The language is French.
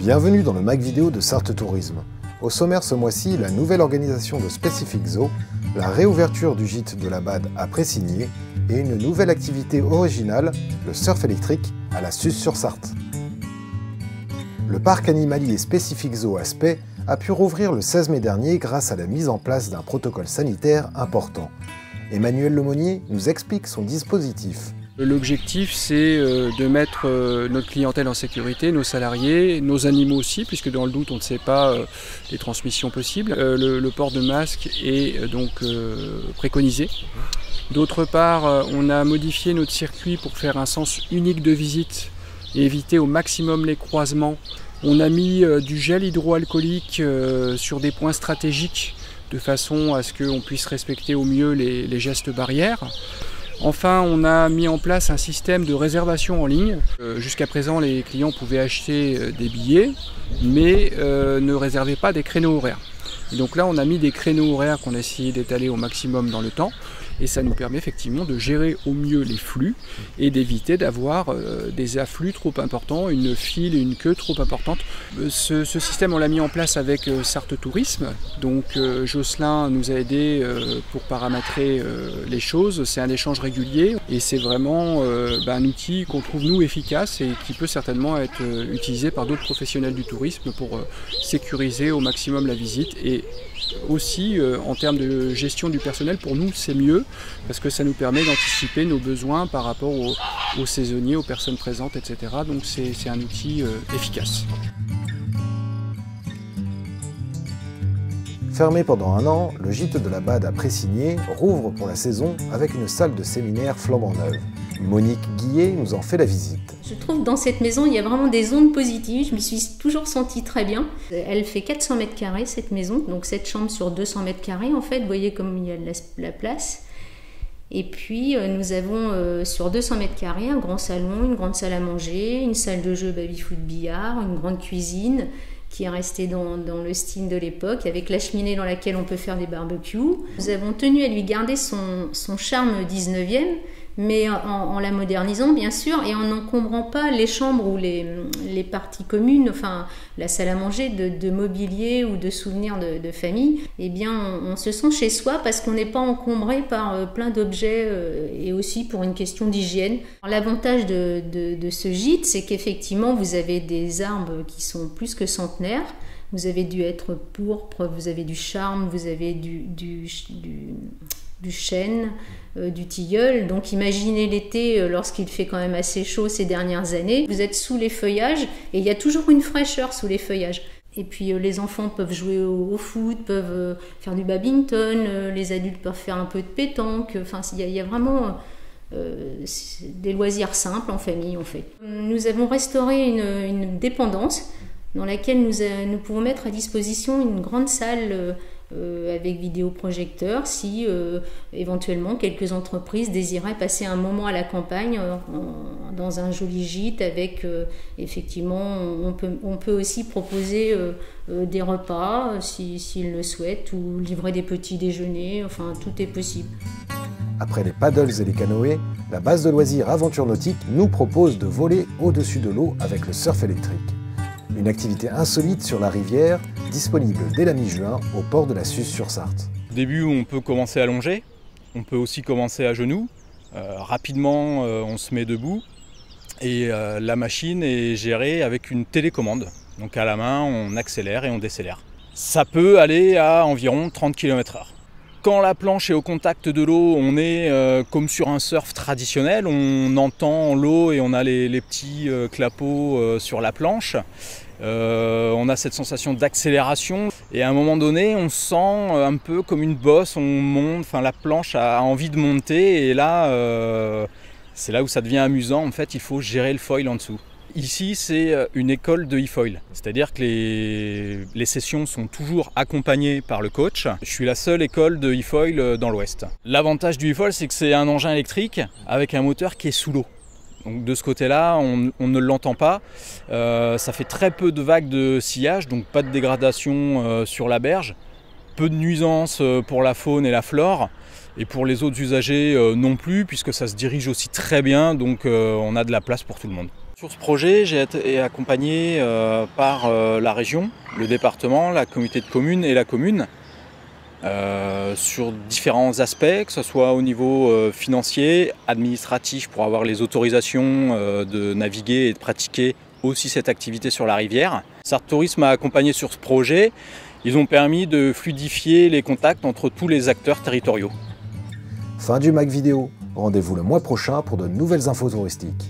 Bienvenue dans le Mag Vidéo de Sarthe Tourisme. Au sommaire ce mois-ci, la nouvelle organisation de Specific Zoo, la réouverture du gîte de la Bade à Pressigné et une nouvelle activité originale, le surf électrique à la Suze-sur-Sarthe. Le parc animalier Specific Zoo Aspet a pu rouvrir le 16 mai dernier grâce à la mise en place d'un protocole sanitaire important. Emmanuel Lemonnier nous explique son dispositif. L'objectif, c'est de mettre notre clientèle en sécurité, nos salariés, nos animaux aussi, puisque dans le doute, on ne sait pas les transmissions possibles. Le port de masque est donc préconisé. D'autre part, on a modifié notre circuit pour faire un sens unique de visite et éviter au maximum les croisements. On a mis du gel hydroalcoolique sur des points stratégiques de façon à ce qu'on puisse respecter au mieux les gestes barrières. Enfin, on a mis en place un système de réservation en ligne. Jusqu'à présent, les clients pouvaient acheter des billets, mais ne réservaient pas des créneaux horaires. Et donc là, on a mis des créneaux horaires qu'on a essayé d'étaler au maximum dans le temps. Et ça nous permet effectivement de gérer au mieux les flux et d'éviter d'avoir des afflux trop importants, une file et une queue trop importante. Ce système, on l'a mis en place avec Sarthe Tourisme. Donc Jocelyn nous a aidés pour paramétrer les choses. C'est un échange régulier et c'est vraiment un outil qu'on trouve nous efficace et qui peut certainement être utilisé par d'autres professionnels du tourisme pour sécuriser au maximum la visite. Et aussi en termes de gestion du personnel, pour nous c'est mieux parce que ça nous permet d'anticiper nos besoins par rapport aux saisonniers, aux personnes présentes, etc. Donc c'est un outil efficace. Fermé pendant un an, le gîte de la Bade à Pressigné rouvre pour la saison avec une salle de séminaire flambant neuve. Monique Guillet nous en fait la visite. Je trouve que dans cette maison, il y a vraiment des ondes positives. Je me suis toujours sentie très bien. Elle fait 400 mètres carrés cette maison, donc cette chambre sur 200 mètres carrés en fait. Vous voyez comme il y a de la place. Et puis nous avons sur 200 mètres carrés un grand salon, une grande salle à manger, une salle de jeu baby-foot billard, une grande cuisine qui est restée dans le style de l'époque, avec la cheminée dans laquelle on peut faire des barbecues. Nous avons tenu à lui garder son charme 19e, mais en la modernisant bien sûr et en n'encombrant pas les chambres ou les parties communes, enfin la salle à manger de mobilier ou de souvenirs de famille. Eh bien on se sent chez soi parce qu'on n'est pas encombré par plein d'objets et aussi pour une question d'hygiène. L'avantage de ce gîte, c'est qu'effectivement vous avez des arbres qui sont plus que centenaires. Vous avez dû être pourpre, vous avez du charme, vous avez du chêne, du tilleul. Donc imaginez l'été lorsqu'il fait quand même assez chaud ces dernières années. Vous êtes sous les feuillages et il y a toujours une fraîcheur sous les feuillages. Et puis les enfants peuvent jouer au foot, peuvent faire du badminton, les adultes peuvent faire un peu de pétanque. Enfin, il y a vraiment des loisirs simples en famille en fait. Nous avons restauré une dépendance dans laquelle nous pouvons mettre à disposition une grande salle avec vidéoprojecteur si éventuellement quelques entreprises désiraient passer un moment à la campagne dans un joli gîte avec effectivement on peut aussi proposer des repas s'ils le souhaitent ou livrer des petits déjeuners, enfin tout est possible. Après les paddles et les canoës, la base de loisirs Aventure Nautique nous propose de voler au-dessus de l'eau avec le surf électrique. Une activité insolite sur la rivière, disponible dès la mi-juin au port de la Suze-sur-Sarthe. Au début, on peut commencer allongé, on peut aussi commencer à genoux. Rapidement, on se met debout et la machine est gérée avec une télécommande. Donc à la main, on accélère et on décélère. Ça peut aller à environ 30 km/h. Quand la planche est au contact de l'eau, on est comme sur un surf traditionnel, on entend l'eau et on a les petits clapots sur la planche. On a cette sensation d'accélération et à un moment donné, on sent un peu comme une bosse, on monte, enfin la planche a envie de monter et là, c'est là où ça devient amusant. En fait, il faut gérer le foil en dessous. Ici, c'est une école de e-foil, c'est-à-dire que les sessions sont toujours accompagnées par le coach. Je suis la seule école de e-foil dans l'Ouest. L'avantage du e-foil, c'est que c'est un engin électrique avec un moteur qui est sous l'eau. Donc de ce côté-là, on ne l'entend pas. Ça fait très peu de vagues de sillage, donc pas de dégradation sur la berge. Peu de nuisances pour la faune et la flore. Et pour les autres usagers non plus, puisque ça se dirige aussi très bien, donc on a de la place pour tout le monde. Sur ce projet, j'ai été accompagné par la région, le département, la communauté de communes et la commune sur différents aspects, que ce soit au niveau financier, administratif pour avoir les autorisations de naviguer et de pratiquer aussi cette activité sur la rivière. Sarthe Tourisme m'a accompagné sur ce projet. Ils ont permis de fluidifier les contacts entre tous les acteurs territoriaux. Fin du MAC vidéo. Rendez-vous le mois prochain pour de nouvelles infos touristiques.